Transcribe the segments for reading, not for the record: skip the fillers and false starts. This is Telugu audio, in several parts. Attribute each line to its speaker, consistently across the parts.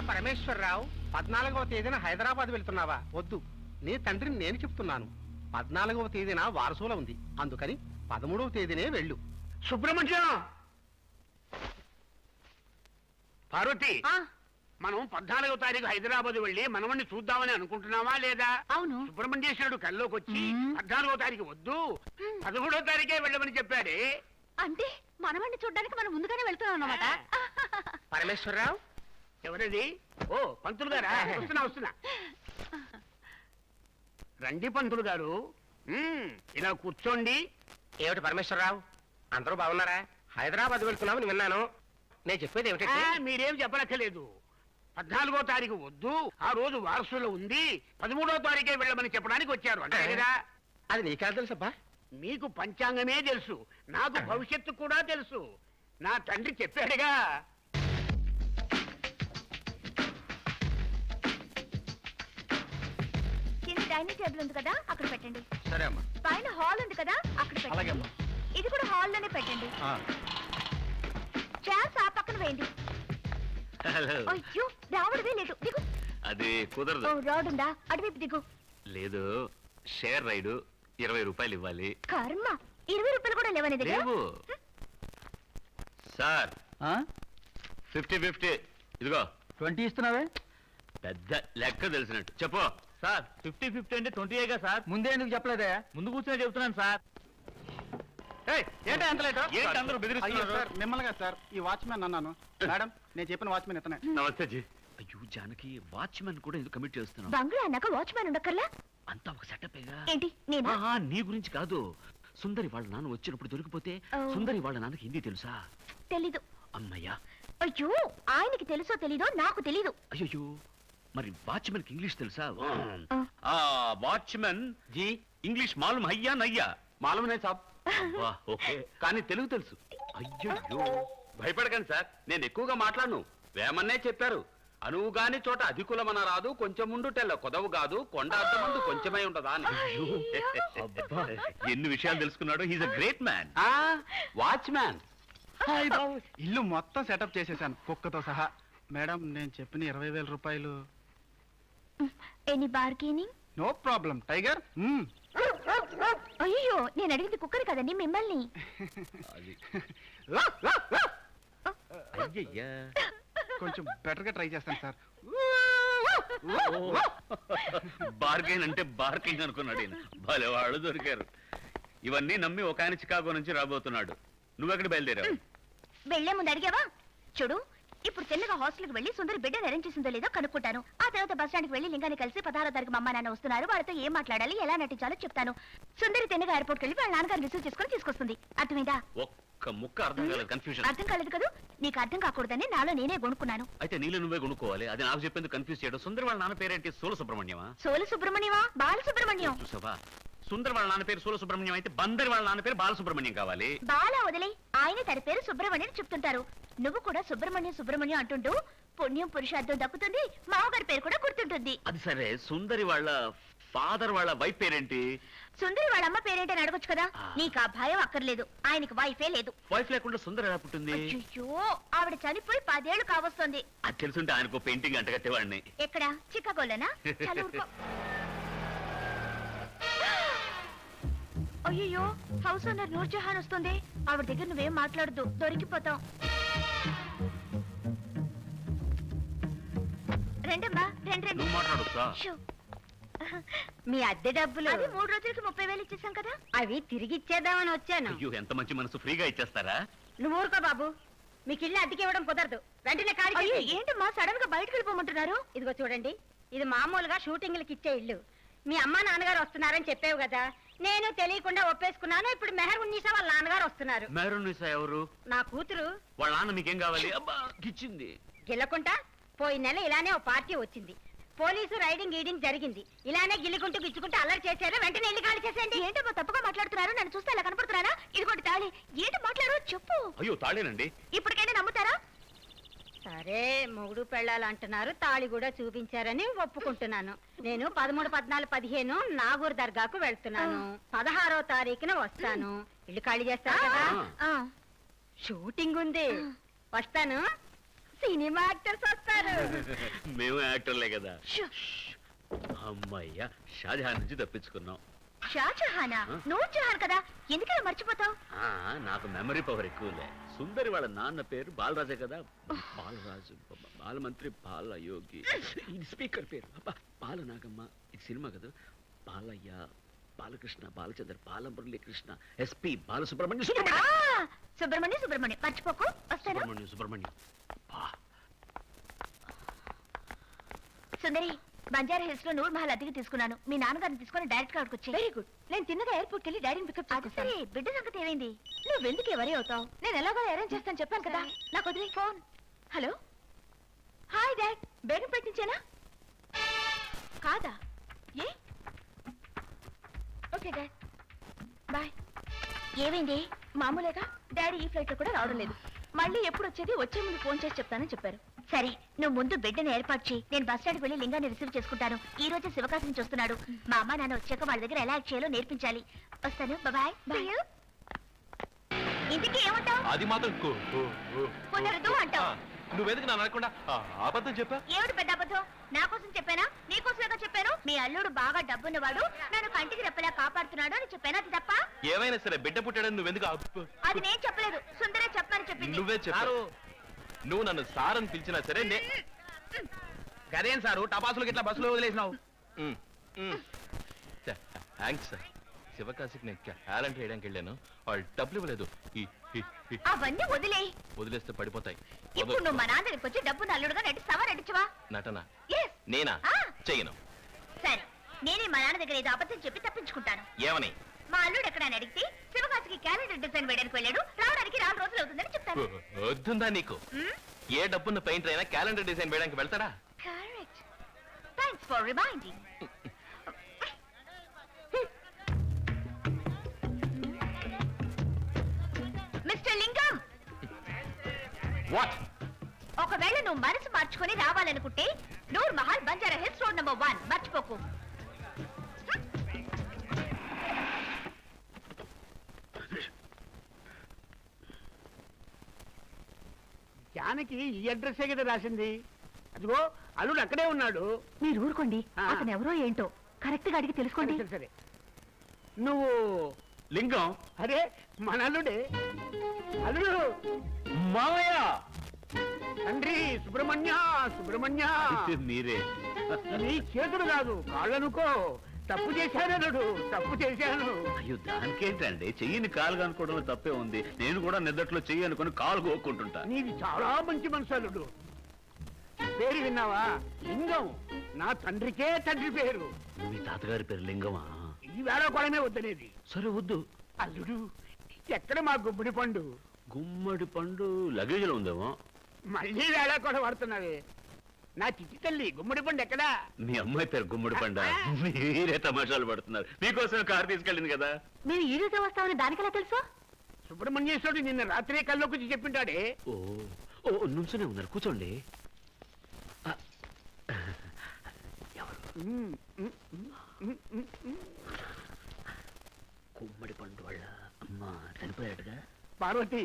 Speaker 1: పరమేశ్వరరావు 14వ తేదీన హైదరాబాద్ వెళ్తున్నావా? వద్దు, నీ తండ్రిని నేను చెప్తున్నాను. 14వ తేదీన వారసుల ఉంది, అందుకని 13వ తేదీనే వెళ్ళు.
Speaker 2: సుబ్రహ్మణ్యం, పార్వతి, మనం 14వ తారీఖు హైదరాబాద్ వెళ్ళి మనవణ్ణి చూద్దామని అనుకుంటున్నావా లేదా?
Speaker 3: అవును.
Speaker 2: సుబ్రహ్మణ్యేశ్వరుడు కల్లోకి వచ్చి 14వ తారీఖు వద్దు 13వ తారీఖే వెళ్ళమని చెప్పాడే.
Speaker 3: అంటే మనవణ్ణి చూడడానికి మనం ముందుగానే వెళ్తున్నాం అన్నమాట.
Speaker 1: పరమేశ్వరరావు,
Speaker 2: ఎవరది? ఓ, పంతులు గారా? వస్తున్నా. రండి పంతులు గారు, ఇలా కూర్చోండి.
Speaker 1: ఏమిటి పరమేశ్వరరావు, అందరూ బాగున్నారా? హైదరాబాద్ వెళ్తున్నామని విన్నాను. నేను చెప్పేది ఏమిటంటే,
Speaker 2: మీరేం చెప్పనక్కర్లేదు. 14వ తారీఖు వద్దు, ఆ రోజు వారసులో ఉంది, 13వ తారీఖే వెళ్ళమని చెప్పడానికి వచ్చారు అంటే కదా?
Speaker 1: అది నీకెలా తెలుసబ్బా?
Speaker 2: మీకు పంచాంగమే తెలుసు, నాకు భవిష్యత్తు కూడా తెలుసు. నా తండ్రి చెప్పాడుగా.
Speaker 3: కింద డైనింగ్ టేబుల్ ఉంది కదా, అక్కడ పెట్టండి.
Speaker 1: సరే అమ్మా.
Speaker 3: పైన హాల్ ఉంది కదా, అక్కడ పెట్టండి. ఇది కూడా హాల్ లోనే పెట్టండి. చైర్స్ ఆ పక్కన వేయండి. అయ్యో, రావడమే లేదు, దిగు.
Speaker 4: అది కుదరదు.
Speaker 3: రాడుందా? అటువైపు దిగు.
Speaker 4: లేదు, షేర్ రైడు 20 రూపాయలు ఇవ్వాలి.
Speaker 3: కర్మ, 20 రూపాయలు కూడా లేవని
Speaker 4: లేవు సార్. 50-50 ఇదిగో.
Speaker 5: 20 ఇస్తున్నావే?
Speaker 4: పెద్ద లెక్క తెలిసినట్టు చెప్పు
Speaker 5: సార్. 50-50 అంటే 20 సార్. ముందే ఎందుకు చెప్పలేదే? ముందు కూర్చొని చెప్తున్నాను సార్.
Speaker 1: ఏంటి అంత లేటు?
Speaker 4: ఏంటి అందరూ బెదిరిస్తున్నారు?
Speaker 5: మిమ్మల్ని సార్, ఈ వాచ్మెన్ అన్నాను. మేడం, నేను చెప్పిన వాచ్మెన్ ఇతనే.
Speaker 4: నమస్తే జీ. అయ్యో జానకి, వాచ్మెన్ కూడా ఎందుకు కమిట్ చేస్తున్నావు?
Speaker 3: బంగ్లా అన్నాక వాచ్మెన్ ఉండక్కర్లా?
Speaker 4: అంతా ఒక సెటప్.
Speaker 3: ఏంటి నేనా?
Speaker 4: నీ గురించి కాదు, సుందరి వాళ్ళ నాన్న వచ్చినప్పుడు దొరికిపోతే. సుందరి వాళ్ళ నాన్నకి హిందీ తెలుసా?
Speaker 3: తెలీదు.
Speaker 4: అమ్మయ్యా.
Speaker 3: అయ్యో, ఆయనకి తెలుసో తెలీదో నాకు తెలీదు.
Speaker 4: అయ్యో, మరి వాచ్మెన్ కి ఇంగ్లీష్ తెలుసా? వాచ్మెన్ జీ, ఇంగ్లీష్ మాలూమ్ హయ్యా నయ్యా?
Speaker 1: మాలూమ్ నే సాబ్.
Speaker 4: ఓకే, కానీ తెలుగు తెలుసు. అయ్యో, భయపడకండి సార్, నేను ఎక్కువగా మాట్లాడను. వేమన్నే చెప్పారు, అనువుగాని చోట అధికులమన రాదు, కొంచెం ముందు తెల్ల కొదవు కాదు, కొండ అద్దమందు కొంచెమై ఉంటదా అని. ఎన్ని విషయాలు తెలుసుకున్నాడు. He's a great man.
Speaker 1: Watchman.
Speaker 5: ఇల్లు మొత్తం సెటప్ చేసేసాను, కుక్కతో సహా. మేడం, నేను చెప్పిన 20,000 రూపాయలు.
Speaker 3: Any bargaining?
Speaker 5: No problem tiger.
Speaker 3: అయ్యో, నేను అడిగింది కుక్కర్ కదండి, మిమ్మల్ని.
Speaker 5: కొంచెం బెటర్ గా ట్రై చేస్తాను సార్.
Speaker 4: బార్గెన్ అంటే బార్కింగ్ అనుకున్నాడు ఈయన. భలే వాళ్ళు దొరికారు. ఇవన్నీ నమ్మి ఒక ఆయన చికాగో నుంచి రాబోతున్నాడు. నువ్వెక్కడ బయలుదేరావు?
Speaker 3: వెళ్లే ముందు అడిగావా? చూడు, ఇప్పుడు తెల్లగా హాస్టల్కి వెళ్లి సుందరి బిడ్డను అరేంజ్ చేసిందో లేదో కనుక్కుంటాను. ఆ తర్వాత బస్ స్టాండ్కి వెళ్లి లింగాన్ని కలిసి 16వ తారీఖు అమ్మ నాన్న వస్తున్నారు, వాళ్ళతో ఏం మాట్లాడాలి, ఎలా నటించాలో చెప్తాను. సుందరి తెన్నగా ఎయిర్పోర్ట్కి వెళ్ళి వాళ్ళ నాన్నగారు రిసీవ్ చేసుకుని తీసుకొస్తుంది. అర్థమైందా?
Speaker 4: ఒక్క ముక్క అర్థం కాలేదు. కన్ఫ్యూజన్.
Speaker 3: అర్థం కాలేదు కదా? నీకు అర్థం కాకూడదని నాలో నేనే కొనుక్కున్నాను.
Speaker 4: అయితే నీళ్ళు నువ్వే కొనుక్కోవాలి. అది నాకు చెప్పేందుకు కన్ఫ్యూజ్ చేయడం. సుందరి వాళ్ళ నాన్న పేరేంటి? సోల సుబ్రహ్మణ్యమా?
Speaker 3: సోల సుబ్రహ్మణ్యమా? బాల సుబ్రహ్మణ్యం.
Speaker 4: చూసావా, సుందరి వాళ్ళ నాన్న పేరు సోల సుబ్రహ్మణ్యం అయితే బందరి వాళ్ళ నాన్న పేరు బాల సుబ్రహ్మణ్యం కావాలి.
Speaker 3: బాల వదిలే, ఆయన తన పేరు సుబ్రహ్మణ్యం చెప్తుంటారు. నువ్వు కూడా సుబ్రహ్మణ్యం సుబ్రహ్మణ్యం అంటుంటూ పుణ్యం పురుషార్థం దక్కుతుంది, మామగారి పేరు కూడా గుర్తుంటుంది.
Speaker 4: అది సరే, సుందరి వాళ్ళ ఫాదర్ వాళ్ళ వైఫ్ పేరేంటి?
Speaker 3: సుందరి వాళ్ళ అమ్మ పేరేంటని అడగొచ్చు కదా. నీకు ఆ భయం అక్కర్లేదు, ఆయనకి వైఫే లేదు.
Speaker 4: వైఫ్ లేకుండా సుందరి ఎలా పుట్టింది?
Speaker 3: అయ్యో, ఆవిడ చనిపోయి 10 ఏళ్లు కావస్తుంది.
Speaker 4: అది తెలుసుంటే ఆయనకు పెయింటింగ్ అంటగట్టేవాడిని.
Speaker 3: ఎక్కడ? చికాగోలోనా? అయ్యో, హౌస్ ఓనర్ నూర్జహాన్ వస్తుంది. ఆవిడ దగ్గర నువ్వేం మాట్లాడద్దు, దొరికిపోతాం. రెండమ్మా, రెండు. మీ అద్దె డబ్బులు 3 రోజులకి 30,000 ఇచ్చేసాం కదా, అవి తిరిగి ఇచ్చేద్దామని వచ్చాను.
Speaker 4: అయ్యో, ఎంత మంచి మనసు, ఫ్రీగా ఇచ్చేస్తారా?
Speaker 3: నువ్వు ఊరుకో బాబు, మీకు ఇల్లు అద్దెకి ఇవ్వడం కుదరదు. వెంటనే ఖాళీ. ఏంటమ్మా సడన్ గా బయటకు వెళ్ళిపోమంటున్నారు? ఇదిగో చూడండి, ఇది మామూలుగా షూటింగ్లకి ఇచ్చే ఇల్లు. మీ అమ్మ నాన్నగారు వస్తున్నారని చెప్పావు కదా, నేను తెలియకుండా ఒప్పేసుకున్నాను. ఇప్పుడు మెహర్ ఉన్నీసా వాళ్ళ నాన్నగారు వస్తున్నారు.
Speaker 4: మెహర్ ఉన్నీసా ఎవరు?
Speaker 3: నా కూతురు.
Speaker 4: వాళ్ళ నాన్న మీకేం కావాలి? అబ్బా, గిచ్చింది.
Speaker 3: గిల్లకుంటా పోయిన నెల ఇలానే ఓ పార్టీ వచ్చింది. పోలీసు రైడింగ్ గీడింగ్ జరిగింది. ఇలానే గిల్లుకుంటూ గిచ్చుకుంటూ అల్లరి చేశారు. వెంటనే ఇల్లు ఖాళీ చేసేయండి. ఏంటో తప్పుగా మాట్లాడుతున్నారా? నన్ను చూస్తే అలా కనపడుతున్నారా? ఇదిగోటి తాళి. ఏంటి మాట్లాడో చెప్పు.
Speaker 4: అయ్యో, తాళేనండి.
Speaker 3: ఇప్పటికైనా నమ్ముతారా? సరే, మొగుడు పెళ్ళాలు అంటున్నారు, తాళి కూడా చూపించారని ఒప్పుకుంటున్నాను. నేను 13, 14, 15 నాగూర్ దర్గాకు వెళ్తున్నాను. 16వ తారీఖున వస్తాను. ఇల్లు ఖాళీ చేస్తాను కదా. షూటింగ్ ఉంది, వస్తాను. సినిమా యాక్టర్స్ వస్తారు.
Speaker 4: మేము యాక్టర్లే కదా. అమ్మయ్యా, షాజహాన్ నుంచి తప్పించుకున్నాం.
Speaker 3: షాజహానా? నూర్జహాన్ కదా, ఎందుకలా మర్చిపోతావు?
Speaker 4: నాకు మెమరీ పవర్ ఎక్కువలే. సుందరి వాళ్ళ నాన్న పేరు బాలరాజే కదా. బాలరాజు, బాలమంత్రి, బాలయోగి. ఇది స్పీకర్ పేరు బాలనాగమ్మ. ఇది సినిమా కదా. బాలయ్య, బాలకృష్ణ, బాలచంద్ర, బాలమురళీకృష్ణ, ఎస్పి బాలసుబ్రహ్మణ్యం.
Speaker 3: సుబ్రహ్మణ్యం మర్చిపోకు. వస్తాను.
Speaker 4: సుబ్రహ్మణ్యం.
Speaker 3: సుందరి, బంజారా హిల్స్ లో నూర్ మహల్ అద్దెకి తీసుకున్నాను. మీ నాన్నగారిని తీసుకుని డైరెక్ట్ గా వచ్చి. Very good. నేను తిన్నగా ఎయిర్పోర్ట్ కెళ్ళి డాడీని పికప్ చేస్తాను. బిడ్డ సంగతి ఏమైంది? నువ్వు ఎందుకు ఎవరే అవుతావు? నేను ఎలాగో అరేంజ్ చేస్తాను చెప్పాను కదా. నాకు వదిలే ఫోన్. Hello, hi dad. బేగం పెట్టించేనా? కాదా? ఏ? Okay dad, bye. ఏమైంది? మామూలేగా. డాడీ ఈ ఫ్లైట్ లో కూడా రావడం లేదు. మళ్ళీ ఎప్పుడు వచ్చేది? వచ్చే ముందు ఫోన్ చేసి చెప్తానని చెప్పారు. సరే, నువ్వు ముందు బిడ్డను ఏర్పాటు చేయి. నేను బస్ స్టాండ్కి వెళ్ళి లింగాన్ని రిసీవ్ చేసుకుంటాను. ఈ రోజు శివకాశిని చూస్తున్నాడు. మా అమ్మ నాన్న వచ్చాక వాళ్ళ దగ్గర ఎలా యాక్ట్ చేయాలో నేర్పించాలి. వస్తాను. బాయ్. ఇంటికి ఏమంటావు?
Speaker 6: అది మాత్రం
Speaker 3: కుదరదు అంటావు.
Speaker 6: నువ్వెందుకు నన్ను అనకుండా అబద్ధం చెప్పా?
Speaker 3: ఏమిటి పెద్ద అబద్ధం? నా కోసం చెప్పానా? నీ కోసమేగా చెప్పాను. మీ అల్లుడు బాగా డబ్బున్నవాడు, నన్ను కంటికి రెప్పలా కాపాడుతున్నాడు అని చెప్పాను. అది తప్ప?
Speaker 6: ఏమైనా సరే బిడ్డ పుట్టాడని నువ్వెందుకు
Speaker 3: అది నేను చెప్పలేదు, సుందరే చెప్పని చెప్పింది.
Speaker 6: నువ్వే చెప్పారు. నువ్వు నన్ను సార్ అని పిలిచినా సరే
Speaker 2: గదేం సారు టపాసులు గిట్లా బస్సులో వదిలేసినావు?
Speaker 6: Thanks sir. శివకాశికి నేను టాలెంట్ వేయడానికి వెళ్ళాను. వాళ్ళు డబ్బులు ఇవ్వలేదు.
Speaker 3: అవన్నీ వదిలే.
Speaker 6: వదిలేస్తే పడిపోతాయి.
Speaker 3: ఇప్పుడు నువ్వు మా నాన్న దగ్గరికి వచ్చి డబ్బు నల్లుడుగా నటిస్తావా? నటించవా?
Speaker 6: నటన నేనా చెయ్యను.
Speaker 3: సరే, నేనే మా నాన్న దగ్గర ఏదో అబద్ధం చెప్పి తప్పించుకుంటాను.
Speaker 6: ఏమని?
Speaker 3: మా అల్లుడు ఎక్కడ అడిగితే శివకాశికి క్యాలెండర్ డిజైన్ వేయడానికి వెళ్ళాడు, రావడానికి 4 రోజులు అవుతుందని చెప్తాను.
Speaker 6: వద్దుందా నీకు? ఏ డబ్బున్న పెయింటర్ అయినా క్యాలెండర్ డిజైన్ వేయడానికి వెళ్తారా?
Speaker 3: Correct. Thanks for reminding. Mister లింగం,
Speaker 6: వాట్?
Speaker 3: ఒకవేళ నువ్వు మనసు మార్చుకొని రావాలనుకుంటే Noor Mahal, Banjara hills, road number 1 మర్చిపోకు.
Speaker 2: జానకి ఈ అడ్రస్సే కదా రాసింది. అదిగో అల్లుడు అక్కడే ఉన్నాడు.
Speaker 3: మీరు ఊరుకోండి, అతను ఎవరో ఏంటో కరెక్ట్ గా అడిగి తెలుసుకోండి.
Speaker 2: సరే సరే. నువ్వు
Speaker 6: లింగం?
Speaker 2: అరే మన అల్లుడే. అల్లుడు
Speaker 6: మామయ్య.
Speaker 2: తండ్రి సుబ్రహ్మణ్య. సుబ్రహ్మణ్య
Speaker 6: మీరే?
Speaker 2: నీ చేతులు కాదు, కాళ్ళనుకో. తప్పు చేశాను అల్లుడు, తప్పు చేశాను.
Speaker 4: అయ్యో, దానికేంటండి? చెయ్యిని కాలు అనుకోవడంలో తప్పే ఉంది. నేను కూడా నిద్దట్లో చెయ్యి అనుకుని కాలు కోక్కుంటుంటా.
Speaker 2: నీది చాలా మంచి మనసు అల్లుడు. పేరు విన్నావా? లింగం. నా తండ్రికే తండ్రి పేరు.
Speaker 4: మీ తాతగారి పేరు లింగమా?
Speaker 2: ఈ వేళ కొడమే వద్దనేది.
Speaker 4: సరే వద్దు.
Speaker 2: అల్లుడు, ఎక్కడ మా గుమ్మడి పండు?
Speaker 4: గుమ్మడి పండు లగేజ్లో ఉందేమో.
Speaker 2: మళ్ళీ వేళ కూడా పడుతున్నావే. నా చిట్టి తల్లి గుమ్మడి పండు ఎక్కడా?
Speaker 4: మీ అమ్మాయి పేరు గుమ్మడి పండ. మీరే తమాషాలు పడుతున్నారు. మీకోసం కారు తీసుకెళ్ళింది కదా.
Speaker 3: మీరు ఈ రోజు వస్తామని దానికెలా తెలుసు?
Speaker 2: సుబ్రహ్మణ్యేశ్వరుడు నిన్న రాత్రే కల్లోకి చెప్పింటాడే.
Speaker 4: ఓ ఓ నుంచునే ఉన్నారు, కూర్చోండి. గుమ్మడి పండు వాళ్ళ అమ్మ చనిపోయాడుగా.
Speaker 2: పార్వతి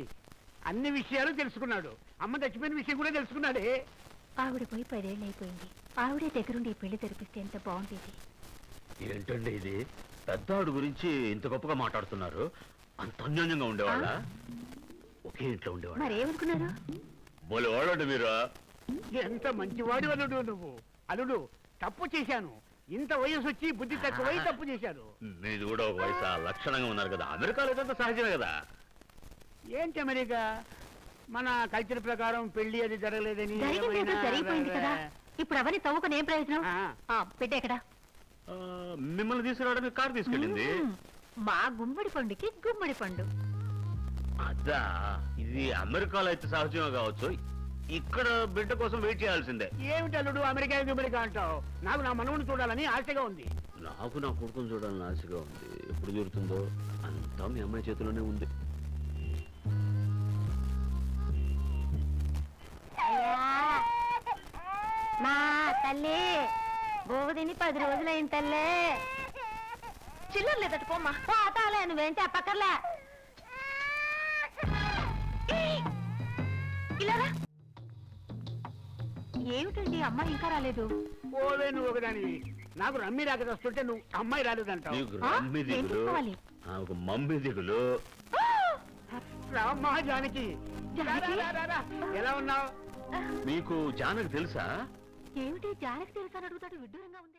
Speaker 2: అన్ని విషయాలు తెలుసుకున్నాడు. అమ్మ చచ్చిపోయిన విషయం కూడా తెలుసుకున్నాడే.
Speaker 3: ఆవిడ పోయి 10 ఏళ్ళు అయిపోయింది. ఆవిడే దగ్గరుండి ఈ పెళ్లి జరిపిస్తే ఎంత బాగుండేది.
Speaker 4: ఏంటండి ఇది? పెద్దాడు గురించి ఇంత గొప్పగా మాట్లాడుతున్నారు. అంత అన్యోన్యంగా ఉండేవాళ్ళ? ఒకే ఇంట్లో ఉండేవాళ్ళ?
Speaker 3: మరేమనుకున్నారు?
Speaker 4: బోలే వాడండి మీరు.
Speaker 2: ఎంత మంచివాడు అల్లుడు నువ్వు. అల్లుడు, తప్పు చేశాను. ఇంత వయసు వచ్చి బుద్ధి తక్కువై తప్పు చేశాడు.
Speaker 4: మీరు కూడా ఒక వయసు లక్షణంగా ఉన్నారు కదా. అమెరికాలో ఇదంతా సహజమే కదా.
Speaker 2: ఏంటి అమెరికా? మన కల్చర్ ప్రకారం పెళ్లి అది జరగలేదని.
Speaker 3: జరిగిపోయింది కదా, ఇప్పుడు అవన్నీ తవ్వుకుని ఏం ప్రయోజనం? పెట్టే ఎక్కడ?
Speaker 4: మిమ్మల్ని తీసుకురావడానికి కారు తీసుకెళ్ళింది.
Speaker 3: మా గుమ్మడి పండుకి గుమ్మడి పండు.
Speaker 4: అదా, ఇది అమెరికాలో అయితే సహజమే కావచ్చు. ఇక్కడ బిడ్డ కోసం వెయిట్ చేయాల్సిందే.
Speaker 2: ఏమిటి అల్లుడు అమెరికా అమెరికా అంటావు? నాకు నా మనవుని చూడాలని ఆశగా ఉంది.
Speaker 4: నాకు నా కొడుకుని చూడాలని ఆశగా ఉంది. ఎప్పుడు దొరుకుతుందో? అంతా మీ అమ్మాయి చేతిలోనే ఉంది.
Speaker 3: మా తల్లి బోధిని 10 రోజులైన తల్లే. చిల్లర లేదట పోమ్మా. పోతాలే, నువ్వేంటి అప్పక్కర్లే. ఇలా ఏమిటండి అమ్మాయి ఇంకా రాలేదు?
Speaker 2: ఓవే నువ్వు ఒకదానివి. నాకు రమ్మి రాక వస్తుంటే నువ్వు అమ్మాయి రాలేదంటావు.
Speaker 7: నీకు రమ్మి దిగులు ఒక మమ్మీ దిగులు.
Speaker 2: రామ్మా జానకి, ఎలా ఉన్నావు?
Speaker 7: మీకు జానకి తెలుసా?
Speaker 3: ఏమిటి జానకి తెలుసా అని అడుగుతాడు, విడ్డూరంగా ఉంది.